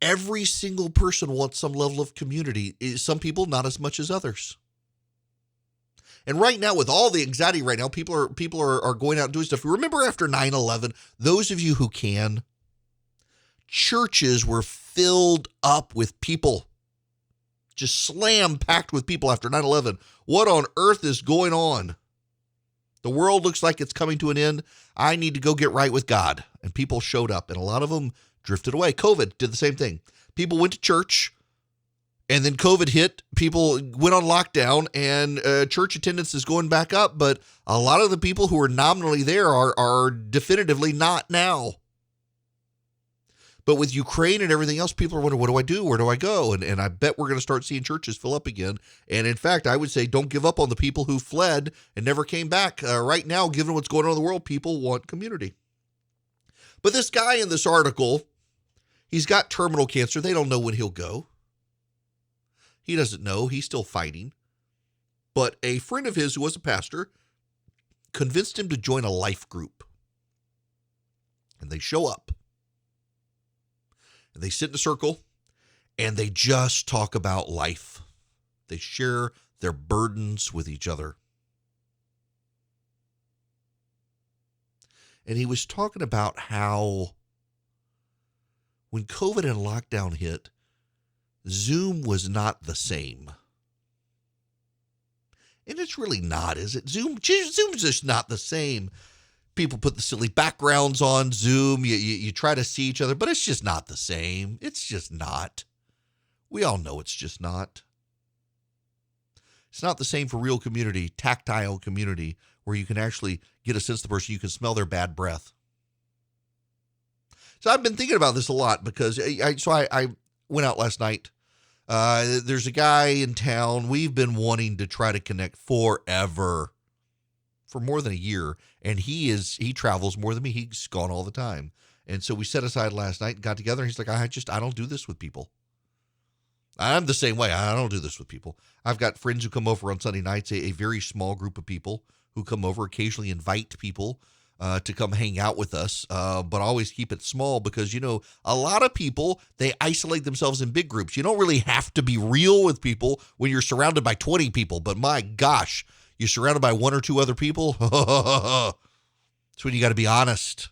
every single person wants some level of community. Some people not as much as others. And right now, with all the anxiety right now, people are going out and doing stuff. Remember after 9/11, those of you who can, churches were filled up with people. Just slam packed with people after 9/11. What on earth is going on? The world looks like it's coming to an end. I need to go get right with God. And people showed up, and a lot of them drifted away. COVID did the same thing. People went to church, and then COVID hit. People went on lockdown, and church attendance is going back up. But a lot of the people who are nominally there are definitively not now. But with Ukraine and everything else, people are wondering, what do I do? Where do I go? And I bet we're going to start seeing churches fill up again. And in fact, I would say don't give up on the people who fled and never came back. Right now, given what's going on in the world, people want community. But this guy in this article, he's got terminal cancer. They don't know when he'll go. He doesn't know. He's still fighting. But a friend of his who was a pastor convinced him to join a life group. And they show up. And they sit in a circle, and they just talk about life. They share their burdens with each other. And he was talking about how when COVID and lockdown hit, Zoom was not the same. And it's really not, is it? Zoom's just not the same. People put the silly backgrounds on Zoom. You try to see each other, but it's just not the same. It's just not. We all know it's just not. It's not the same for real community, tactile community, where you can actually get a sense of the person. You can smell their bad breath. So I've been thinking about this a lot because I went out last night. There's a guy in town. We've been wanting to try to connect forever. For more than a year, and he travels more than me. He's gone all the time. And so we set aside last night and got together, and he's like, I don't do this with people. I'm the same way. I don't do this with people. I've got friends who come over on Sunday nights, a very small group of people who come over, occasionally invite people to come hang out with us, but always keep it small because, a lot of people, they isolate themselves in big groups. You don't really have to be real with people when you're surrounded by 20 people, but my gosh, you're surrounded by one or two other people. That's when you got to be honest.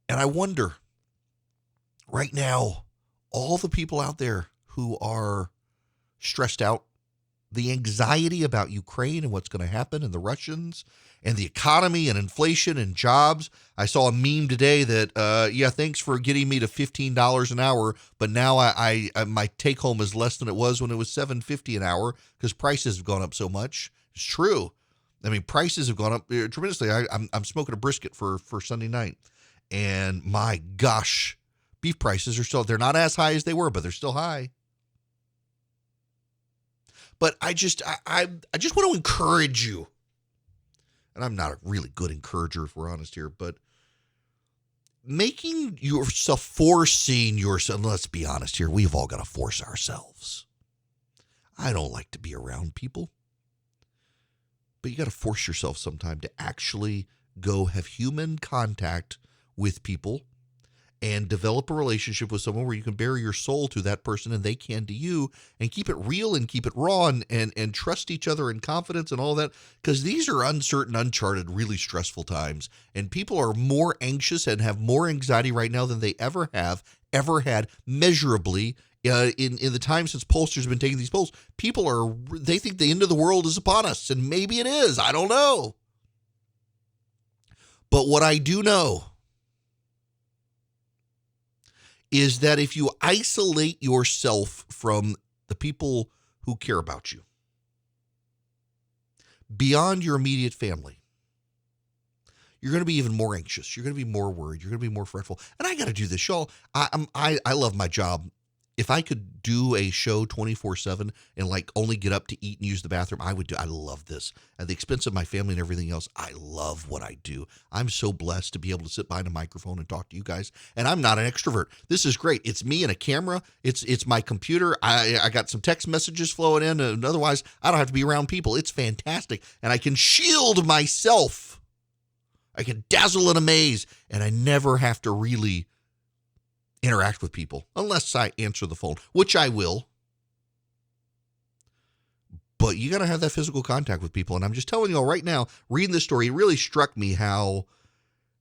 And I wonder, right now, all the people out there who are stressed out, the anxiety about Ukraine and what's going to happen and the Russians and the economy and inflation and jobs. I saw a meme today that, thanks for getting me to $15 an hour, but now I my take home is less than it was when it was $7.50 an hour because prices have gone up so much. It's true. I mean, prices have gone up tremendously. I'm smoking a brisket for Sunday night, and my gosh, beef prices are they're not as high as they were, but they're still high. But I just want to encourage you, and I'm not a really good encourager if we're honest here, but forcing yourself, let's be honest here, we've all got to force ourselves. I don't like to be around people, but you got to force yourself sometime to actually go have human contact with people and develop a relationship with someone where you can bare your soul to that person and they can to you, and keep it real and keep it raw and trust each other in confidence and all that. Because these are uncertain, uncharted, really stressful times. And people are more anxious and have more anxiety right now than they ever had measurably in the time since pollsters have been taking these polls. They think the end of the world is upon us, and maybe it is. I don't know. But what I do know is that if you isolate yourself from the people who care about you, beyond your immediate family, you're going to be even more anxious. You're going to be more worried. You're going to be more fretful. And I got to do this, y'all. I love my job. If I could do a show 24/7 and only get up to eat and use the bathroom, I would do. I love this. At the expense of my family and everything else, I love what I do. I'm so blessed to be able to sit behind a microphone and talk to you guys. And I'm not an extrovert. This is great. It's me and a camera. It's my computer. I got some text messages flowing in, and otherwise I don't have to be around people. It's fantastic. And I can shield myself I can dazzle and amaze, and I never have to really interact with people unless I answer the phone, which I will. But you got to have that physical contact with people. And I'm just telling you all right now, reading this story, it really struck me how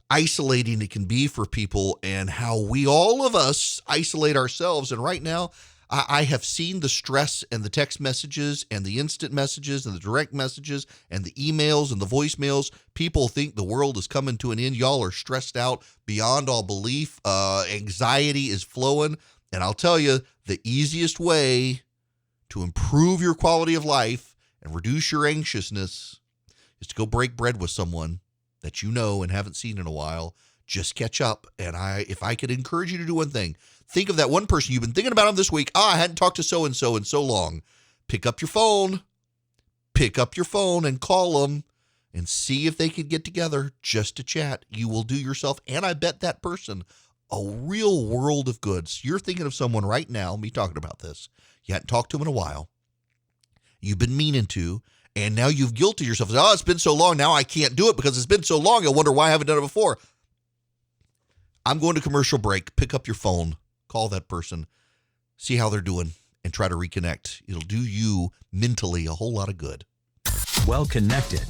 isolating it can be for people and how all of us isolate ourselves. And right now, I have seen the stress and the text messages and the instant messages and the direct messages and the emails and the voicemails. People think the world is coming to an end. Y'all are stressed out beyond all belief. Anxiety is flowing. And I'll tell you, the easiest way to improve your quality of life and reduce your anxiousness is to go break bread with someone that you know and haven't seen in a while. Just catch up. And if I could encourage you to do one thing, think of that one person you've been thinking about them this week. I hadn't talked to so-and-so in so long. Pick up your phone and call them and see if they could get together just to chat. You will do yourself, and I bet that person, a real world of goods. You're thinking of someone right now, me talking about this. You hadn't talked to them in a while. You've been meaning to, and now you've guilted yourself. Oh, it's been so long. Now I can't do it because it's been so long. I wonder why I haven't done it before. I'm going to commercial break. Pick up your phone. Call that person. See how they're doing and try to reconnect. It'll do you mentally a whole lot of good. Well connected.